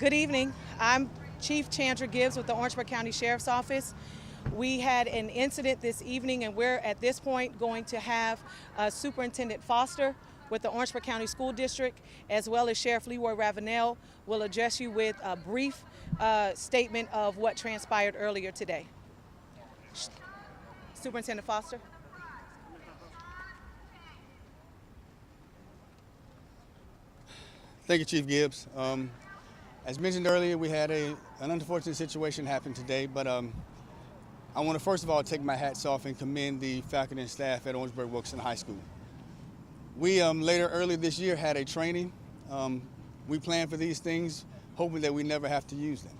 Good evening. I'm Chief Chandra Gibbs with the Orangeburg County Sheriff's Office. We had an incident this evening, and we're at this point going to have Superintendent Foster with the Orangeburg County School District, as well as Sheriff Leroy Ravenell, will address you with a brief statement of what transpired earlier today. Superintendent Foster. Thank you, Chief Gibbs. As mentioned earlier, we had an unfortunate situation happen today, but I want to first of all take my hats off and commend the faculty and staff at Orangeburg-Wilkinson High School. We earlier this year had a training. We planned for these things, hoping that we never have to use them.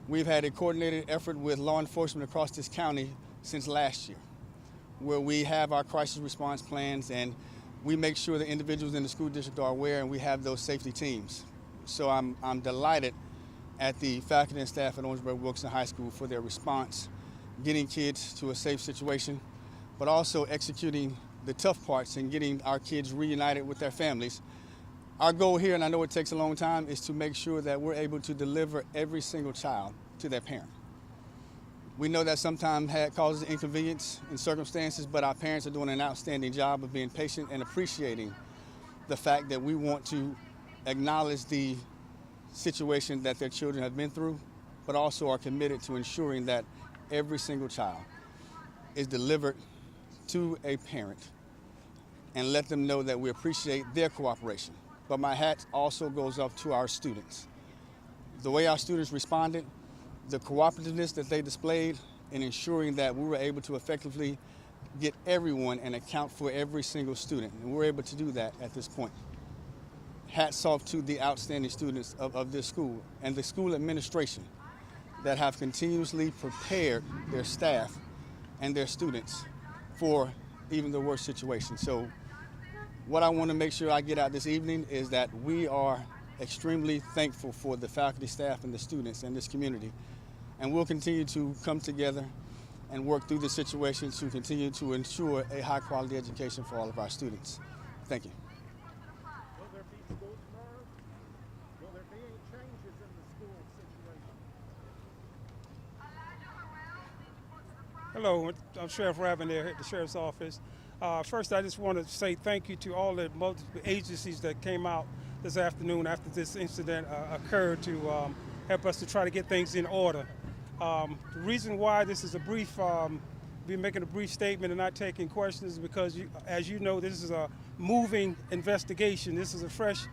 We've had a coordinated effort with law enforcement across this county since last year, where we have our crisis response plans and we make sure the individuals in the school district are aware, and we have those safety teams. So I'm delighted at the faculty and staff at Orangeburg-Wilkinson High School for their response, getting kids to a safe situation, but also executing the tough parts and getting our kids reunited with their families. Our goal here, and I know it takes a long time, is to make sure that we're able to deliver every single child to their parent. We know that sometimes causes inconvenience in circumstances, but our parents are doing an outstanding job of being patient and appreciating the fact that we want to acknowledge the situation that their children have been through, but also are committed to ensuring that every single child is delivered to a parent and let them know that we appreciate their cooperation. But my hat also goes up to our students. The way our students responded, the cooperativeness that they displayed in ensuring that we were able to effectively get everyone and account for every single student. And we're able to do that at this point. Hats off to the outstanding students of this school and the school administration that have continuously prepared their staff and their students for even the worst situation. So what I want to make sure I get out this evening is that we are extremely thankful for the faculty, staff, and the students in this community. And we'll continue to come together and work through the situation to continue to ensure a high quality education for all of our students. Thank you. Will there be school tomorrow? Will there be any changes in the school situation? Hello, I'm Sheriff Ravenell at the Sheriff's Office. First, I just want to say thank you to all the multiple agencies that came out this afternoon after this incident occurred to help us to try to get things in order. The reason why this is a brief, we're making a brief statement and not taking questions is because, as you know, this is a moving investigation. This is a fresh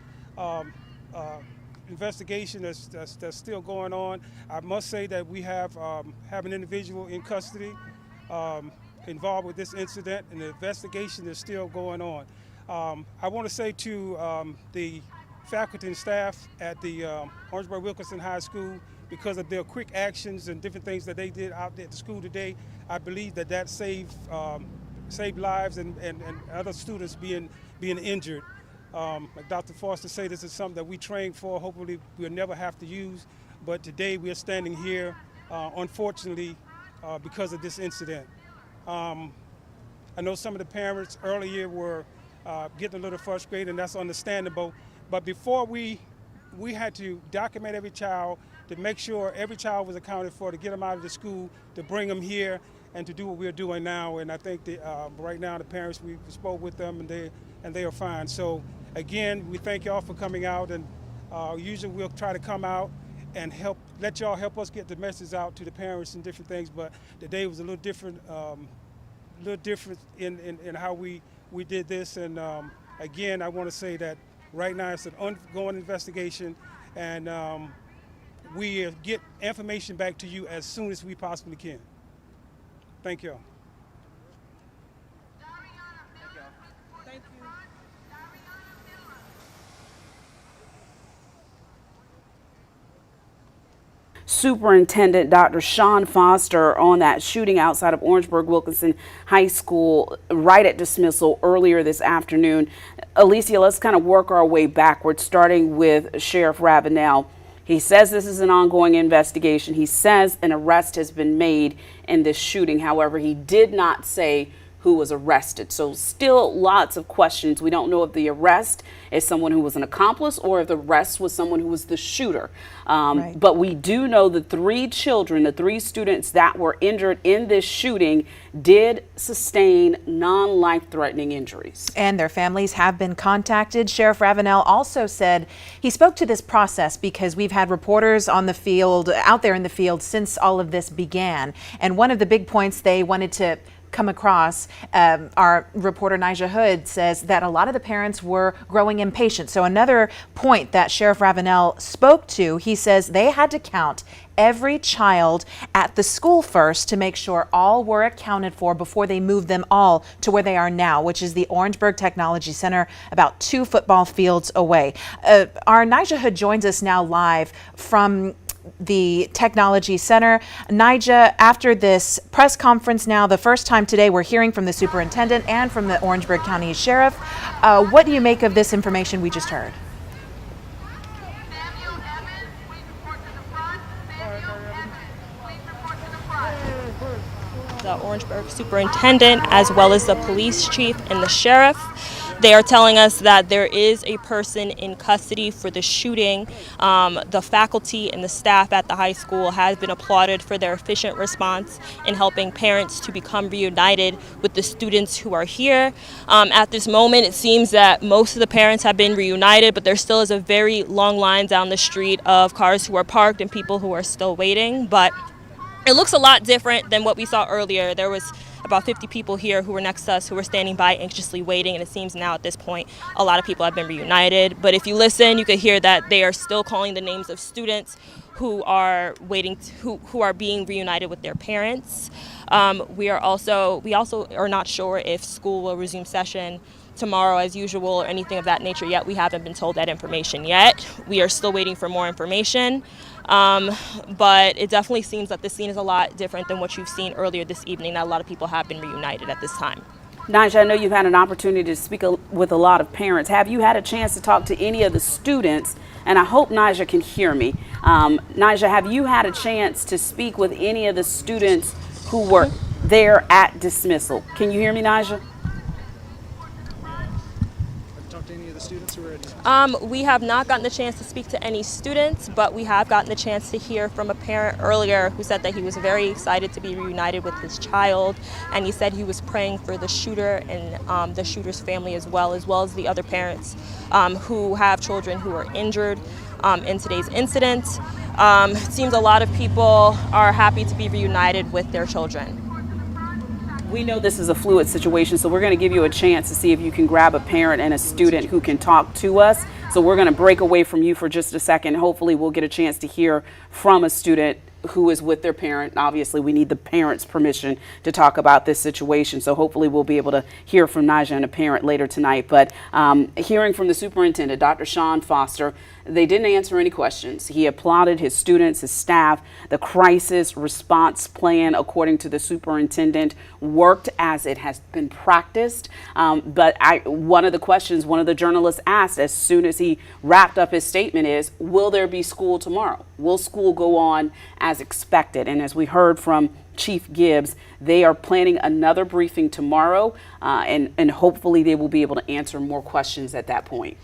investigation that's still going on. I must say that we have an individual in custody involved with this incident, and the investigation is still going on. I want to say to the faculty and staff at the Orangeburg-Wilkinson High School, because of their quick actions and different things that they did out there at the school today, I believe that saved lives and other students being injured. Like Dr. Foster said, this is something that we train for. Hopefully we'll never have to use, but today we are standing here, unfortunately, because of this incident. I know some of the parents earlier were getting a little frustrated, and that's understandable. But before we had to document every child, to make sure every child was accounted for, to get them out of the school, to bring them here, and to do what we're doing now. And I think that right now the parents, we spoke with them, and they are fine. So again, we thank y'all for coming out, and usually we'll try to come out and let y'all help us get the message out to the parents and different things. But today was a little different in how we did this. And again, I want to say that right now it's an ongoing investigation, and we get information back to you as soon as we possibly can. Thank y'all. Thank you. Superintendent Dr. Shawn Foster on that shooting outside of Orangeburg-Wilkinson High School right at dismissal earlier this afternoon. Alicia, let's kind of work our way backwards, starting with Sheriff Ravenell. He says this is an ongoing investigation. He says an arrest has been made in this shooting. However, he did not say who was arrested. So still lots of questions. We don't know if the arrest is someone who was an accomplice or if the arrest was someone who was the shooter. But we do know the 3 children, the 3 students that were injured in this shooting did sustain non-life-threatening injuries. And their families have been contacted. Sheriff Ravenell also said he spoke to this process because we've had reporters on the field, out there in the field, since all of this began. And one of the big points they wanted to come across, our reporter Nijah Hood says that a lot of the parents were growing impatient. So another point that Sheriff Ravenell spoke to, he says they had to count every child at the school first to make sure all were accounted for before they moved them all to where they are now, which is the Orangeburg Technology Center, about 2 football fields away. Our Nijah Hood joins us now live from the Technology Center. Nijah, after this press conference now, the first time today we're hearing from the superintendent and from the Orangeburg County Sheriff. What do you make of this information we just heard? The Orangeburg Superintendent, as well as the police chief and the sheriff. They are telling us that there is a person in custody for the shooting. The faculty and the staff at the high school has been applauded for their efficient response in helping parents to become reunited with the students who are here. At this moment, it seems that most of the parents have been reunited, but there still is a very long line down the street of cars who are parked and people who are still waiting. But it looks a lot different than what we saw earlier. There was about 50 people here who were next to us who were standing by anxiously waiting, and it seems now at this point a lot of people have been reunited. But if you listen, you could hear that they are still calling the names of students who are waiting who are being reunited with their parents. We also are not sure if school will resume session tomorrow as usual or anything of that nature yet. We haven't been told that information yet. We are still waiting for more information. But it definitely seems that the scene is a lot different than what you've seen earlier this evening, that a lot of people have been reunited at this time. Nijah, I know you've had an opportunity to speak with a lot of parents. Have you had a chance to talk to any of the students? And I hope Nijah can hear me. Nijah, have you had a chance to speak with any of the students who were there at dismissal? Can you hear me, Nijah? We have not gotten the chance to speak to any students, but we have gotten the chance to hear from a parent earlier who said that he was very excited to be reunited with his child, and he said he was praying for the shooter and the shooter's family as well as the other parents who have children who are injured in today's incident. It seems a lot of people are happy to be reunited with their children. We know this is a fluid situation, so we're going to give you a chance to see if you can grab a parent and a student who can talk to us. So we're going to break away from you for just a second. Hopefully we'll get a chance to hear from a student who is with their parent. Obviously, we need the parent's permission to talk about this situation. So hopefully we'll be able to hear from Nijah and a parent later tonight. But hearing from the superintendent, Dr. Shawn Foster, they didn't answer any questions. He applauded his students, his staff. The crisis response plan, according to the superintendent, worked as it has been practiced. But one of the questions one of the journalists asked as soon as he wrapped up his statement is, will there be school tomorrow? Will school go on as expected? And as we heard from Chief Gibbs, they are planning another briefing tomorrow, and hopefully they will be able to answer more questions at that point.